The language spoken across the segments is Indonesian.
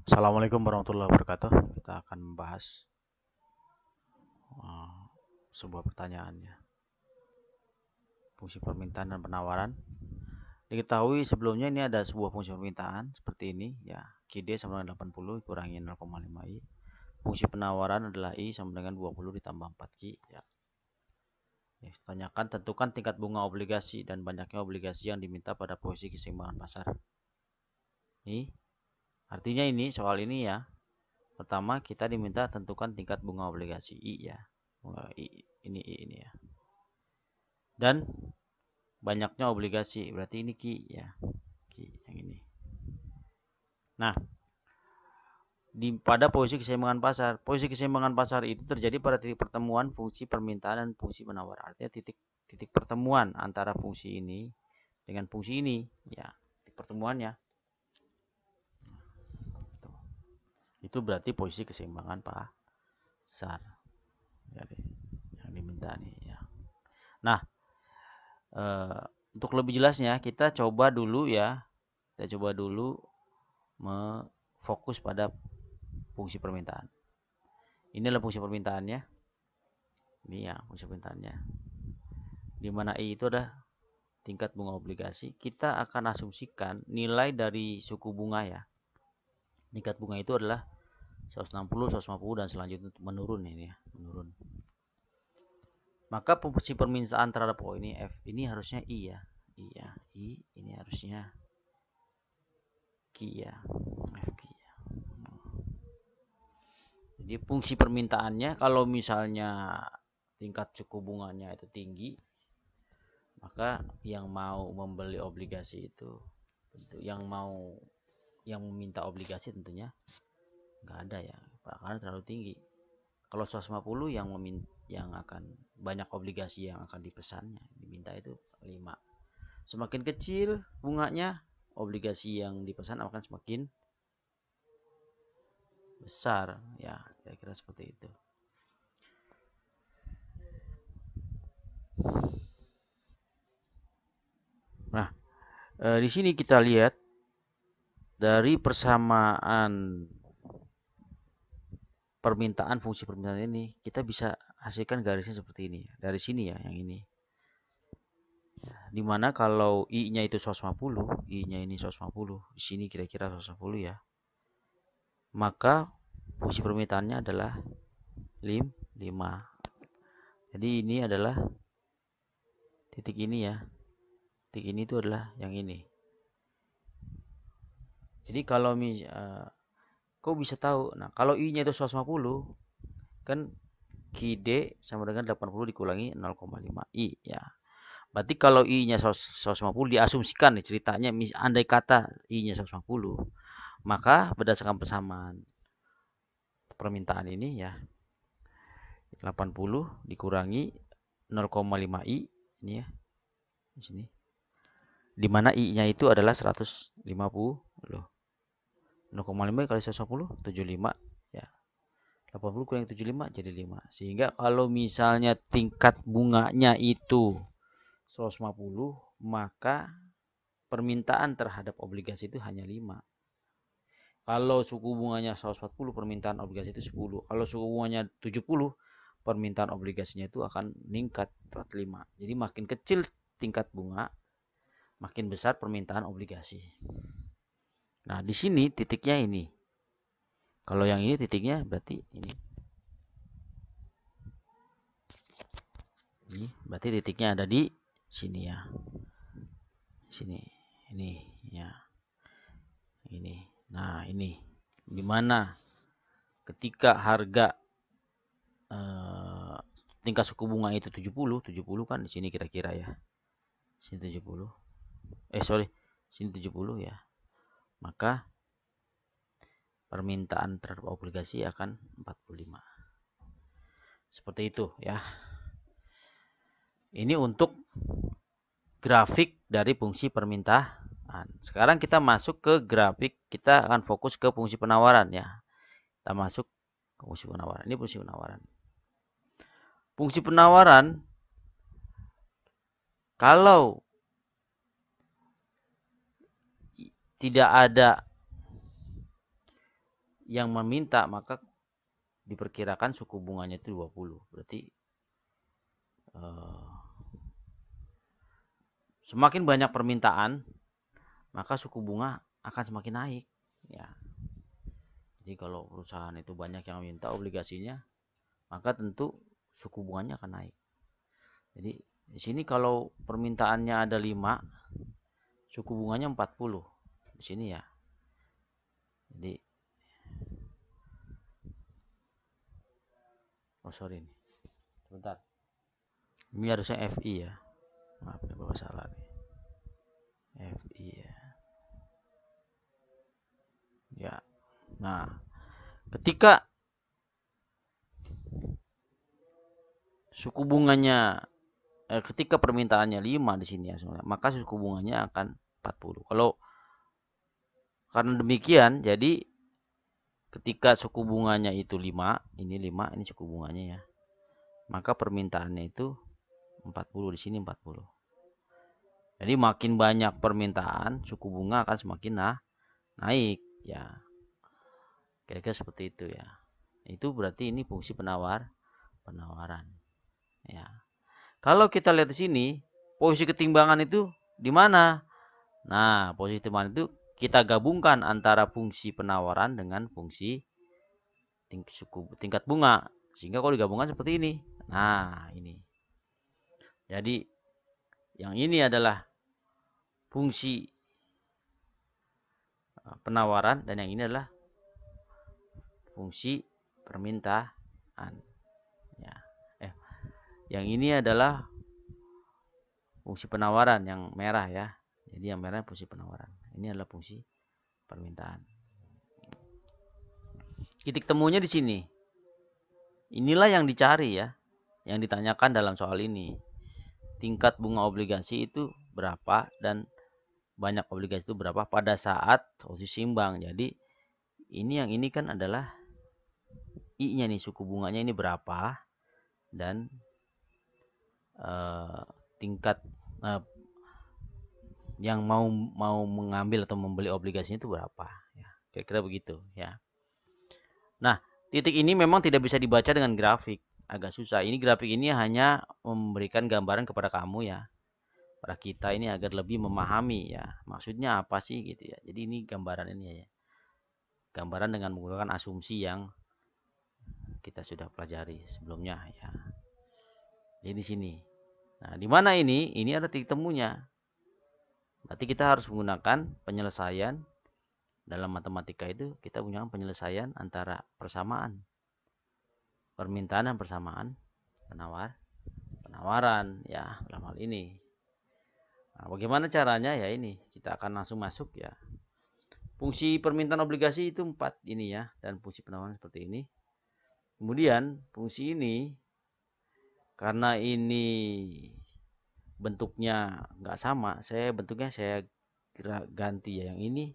Assalamualaikum warahmatullahi wabarakatuh. Kita akan membahas uh, sebuah pertanyaannya, fungsi permintaan dan penawaran. Diketahui sebelumnya ini ada sebuah fungsi permintaan seperti ini, ya. QD sama dengan 80 kurangi 0,5 I. Fungsi penawaran adalah I sama dengan 20 ditambah 4 Q, ya. Ya, tanyakan tentukan tingkat bunga obligasi dan banyaknya obligasi yang diminta pada posisi keseimbangan pasar. Ini artinya ini soal ini ya. Pertama kita diminta tentukan tingkat bunga obligasi I ya. Bunga I ini ya. Dan banyaknya obligasi berarti ini Ki ya. Ki yang ini. Nah, pada posisi keseimbangan pasar. Posisi keseimbangan pasar itu terjadi pada titik pertemuan fungsi permintaan dan fungsi penawar. Artinya titik pertemuan antara fungsi ini dengan fungsi ini ya. Titik pertemuannya. Itu berarti posisi keseimbangan pasar. Jadi yang diminta nih ya. Nah, untuk lebih jelasnya kita coba dulu ya. Kita coba dulu fokus pada fungsi permintaan. Ini adalah fungsi permintaannya. Ini ya fungsi permintaannya. Di mana I itu adalah tingkat bunga obligasi. Kita akan asumsikan nilai dari suku bunga ya. Tingkat bunga itu adalah 160, 150 dan selanjutnya menurun ini ya, menurun. Maka fungsi permintaan terhadap ini F ini harusnya I ya. I ya. I ini harusnya Q ya. F Q ya. Jadi fungsi permintaannya kalau misalnya tingkat suku bunganya itu tinggi, maka yang mau membeli obligasi itu tentu yang meminta obligasi tentunya nggak ada ya, karena terlalu tinggi. Kalau 150 yang akan banyak obligasi yang akan dipesannya diminta itu 5. Semakin kecil bunganya, obligasi yang dipesan akan semakin besar ya, kira-kira seperti itu. Nah, di sini kita lihat dari persamaan permintaan fungsi permintaan ini, kita bisa hasilkan garisnya seperti ini. Dari sini ya, yang ini. Dimana kalau I-nya itu 150, I-nya ini 150, di sini kira-kira 150 ya. Maka fungsi permintaannya adalah 5. Jadi ini adalah titik ini ya. Titik ini itu adalah yang ini. Jadi kalau kau bisa tahu, nah kalau I-nya itu 150, kan QD sama dengan 80 dikurangi 0,5 I ya. Berarti kalau I-nya 150 diasumsikan nih ceritanya, andai kata I-nya 150, maka berdasarkan persamaan permintaan ini ya 80 dikurangi 0,5 I ini ya di sini. Di mana I-nya itu adalah 150. 0,5 kali 150 75 ya. 80 kurang 75 jadi 5. Sehingga kalau misalnya tingkat bunganya itu 150, maka permintaan terhadap obligasi itu hanya 5. Kalau suku bunganya 140, permintaan obligasi itu 10. Kalau suku bunganya 70, permintaan obligasinya itu akan meningkat 45. Jadi makin kecil tingkat bunga, makin besar permintaan obligasi. Nah, di sini titiknya ini. Kalau yang ini titiknya berarti ini. Ini berarti titiknya ada di sini ya. Sini. Ini ya. Ini. Nah, ini. Di mana ketika harga tingkat suku bunga itu 70 kan di sini kira-kira ya. Sini 70. Sini 70 ya. Maka permintaan terhadap obligasi akan 45. Seperti itu ya. Ini untuk grafik dari fungsi permintaan. Sekarang kita masuk ke grafik, kita akan fokus ke fungsi penawaran ya. Kita masuk ke fungsi penawaran. Ini fungsi penawaran. Fungsi penawaran kalau tidak ada yang meminta, maka diperkirakan suku bunganya itu 20. Berarti semakin banyak permintaan, maka suku bunga akan semakin naik. Ya. Jadi kalau perusahaan itu banyak yang minta obligasinya, maka tentu suku bunganya akan naik. Jadi di sini kalau permintaannya ada 5, suku bunganya 40. Di sini ya. Jadi sorry nih. Sebentar. Ini harusnya FI ya. Maaf ya Bapak salah nih. FI ya. Ya. Nah, ketika suku bunganya ketika permintaannya 5 di sini ya, maka suku bunganya akan 40. Kalau karena demikian, jadi ketika suku bunganya itu 5, ini suku bunganya ya. Maka permintaannya itu 40, di sini 40. Jadi makin banyak permintaan, suku bunga akan semakin naik ya. Kira-kira seperti itu ya. Itu berarti ini fungsi penawaran. Ya. Kalau kita lihat di sini, posisi ketimbangan itu di mana? Nah, posisi ketimbangan itu kita gabungkan antara fungsi penawaran dengan fungsi tingkat bunga. Sehingga kalau digabungkan seperti ini. Nah, ini. Jadi, yang ini adalah fungsi penawaran dan yang ini adalah fungsi permintaan. Ya. Yang ini adalah fungsi penawaran yang merah ya. Jadi yang merah fungsi penawaran. Ini adalah fungsi permintaan. Titik temunya di sini. Inilah yang dicari ya, yang ditanyakan dalam soal ini. Tingkat bunga obligasi itu berapa dan banyak obligasi itu berapa pada saat posisi imbang. Jadi ini yang ini kan adalah I-nya nih, suku bunganya ini berapa dan tingkat yang mau mengambil atau membeli obligasinya itu berapa ya. Kira-kira begitu ya. Nah, titik ini memang tidak bisa dibaca dengan grafik, agak susah. Ini grafik ini hanya memberikan gambaran kepada kamu ya, pada kita ini agar lebih memahami ya, maksudnya apa sih gitu ya. Jadi ini gambaran ini ya, gambaran dengan menggunakan asumsi yang kita sudah pelajari sebelumnya ya. Jadi di sini. Nah, di mana ini? Ini ada titik temunya. Berarti kita harus menggunakan penyelesaian. Dalam matematika itu kita punya penyelesaian antara persamaan permintaan dan persamaan penawaran ya dalam hal ini. Nah, bagaimana caranya ya ini? Kita akan langsung masuk ya. Fungsi permintaan obligasi itu 4 ini ya, dan fungsi penawaran seperti ini. Kemudian fungsi ini karena ini bentuknya nggak sama, bentuknya saya ganti ya yang ini.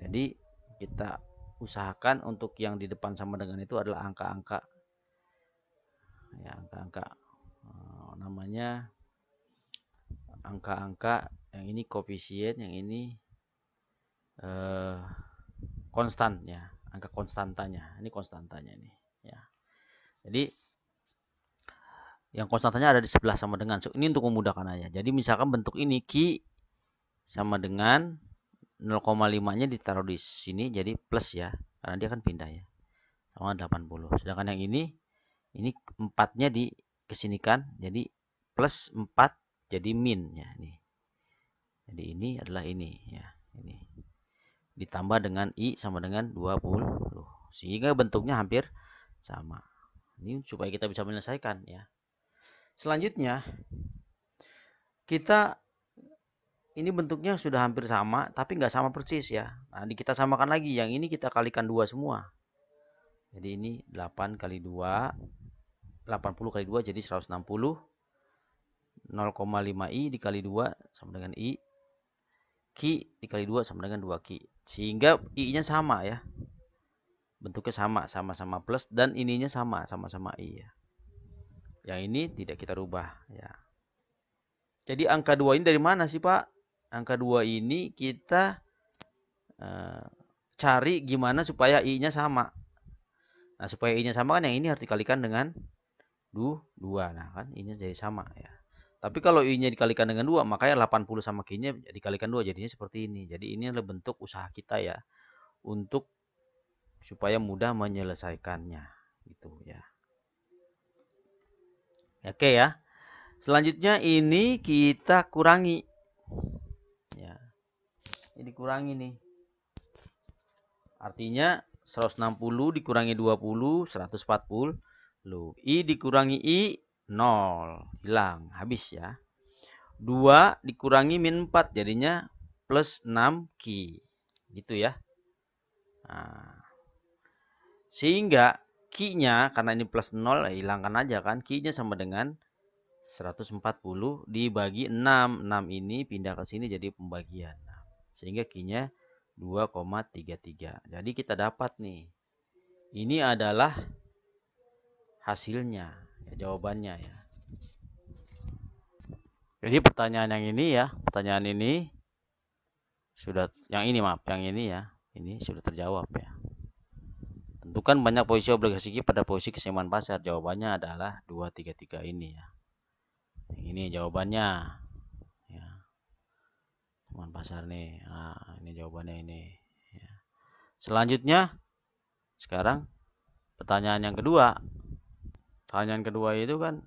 Jadi kita usahakan untuk yang di depan sama dengan itu adalah angka-angka ya, namanya angka-angka, yang ini koefisien, yang ini konstan ya, angka konstantanya. Ini konstantanya ini ya. Jadi yang konstantanya ada di sebelah sama dengan. Ini untuk memudahkan aja. Jadi misalkan bentuk ini Q sama dengan 0,5-nya ditaruh di sini jadi plus ya, karena dia kan pindah ya. Sama 80. Sedangkan yang ini 4-nya dikesinikan jadi plus 4 jadi min ya ini. Jadi ini adalah ini ya, ini. Ditambah dengan I sama dengan 20. Sehingga bentuknya hampir sama. Ini supaya kita bisa menyelesaikan ya. Selanjutnya kita ini bentuknya sudah hampir sama, tapi nggak sama persis ya. Nah, kita samakan lagi. Yang ini kita kalikan 2 semua. Jadi ini 8 kali 2, 80 kali 2 jadi 160. 0,5 I dikali 2 sama dengan I. Q dikali 2 sama dengan 2Q. Sehingga I-nya sama ya. Bentuknya sama-sama plus, dan ininya sama-sama I ya. Yang ini tidak kita rubah ya. Jadi angka 2 ini dari mana sih Pak? Angka 2 ini kita cari gimana supaya I-nya sama. Nah, supaya I-nya sama kan yang ini harus dikalikan dengan 2. Nah, kan I-nya jadi sama ya. Tapi kalau I-nya dikalikan dengan 2, makanya 80 sama Q-nya dikalikan 2, jadinya seperti ini. Jadi ini adalah bentuk usaha kita ya untuk supaya mudah menyelesaikannya gitu ya. Oke ya. Selanjutnya ini kita kurangi. Ya. Ini dikurangi nih. Artinya 160 dikurangi 20, 140. I dikurangi I, 0. Hilang, habis ya. 2 dikurangi min 4, jadinya plus 6 Q. Gitu ya. Nah. Sehingga Q-nya, karena ini plus 0, hilangkan aja kan. Q-nya sama dengan 140 dibagi 6. 6 ini pindah ke sini jadi pembagian. Sehingga Q-nya 2,33. Jadi kita dapat nih. Ini adalah hasilnya, ya, jawabannya ya. Jadi pertanyaan yang ini ya, pertanyaan ini sudah, yang ini ya, ini sudah terjawab ya. Tentukan banyak posisi obligasi Q pada posisi keseimbangan pasar. Jawabannya adalah 233 ini ya. Ini jawabannya. Ya. Keseimbangan pasar nih. Nah, ini jawabannya ini. Ya. Selanjutnya, sekarang pertanyaan yang kedua. Pertanyaan kedua itu kan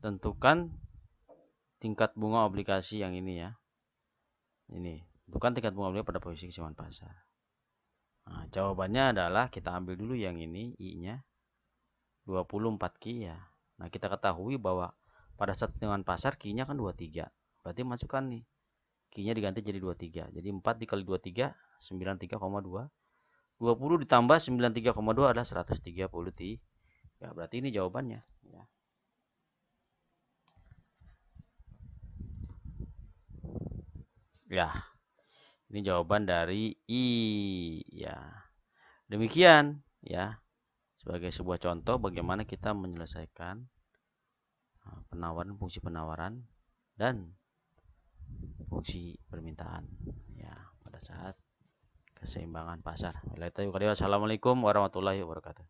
tentukan tingkat bunga obligasi yang ini ya. Ini, tentukan tingkat bunga obligasi pada posisi keseimbangan pasar. Nah, jawabannya adalah kita ambil dulu yang ini, I-nya 24 Q ya. Nah, kita ketahui bahwa pada saat keseimbangan pasar Q-nya kan 23. Berarti masukkan nih. Q-nya diganti jadi 23. Jadi 4 dikali 23, 93,2. 20 ditambah 93,2 adalah 130 T. Ya, berarti ini jawabannya. Ya. Ya, ini jawaban dari I. Ya, demikian ya. Sebagai sebuah contoh bagaimana kita menyelesaikan penawaran, fungsi penawaran dan fungsi permintaan ya pada saat keseimbangan pasar. Assalamualaikum warahmatullahi wabarakatuh.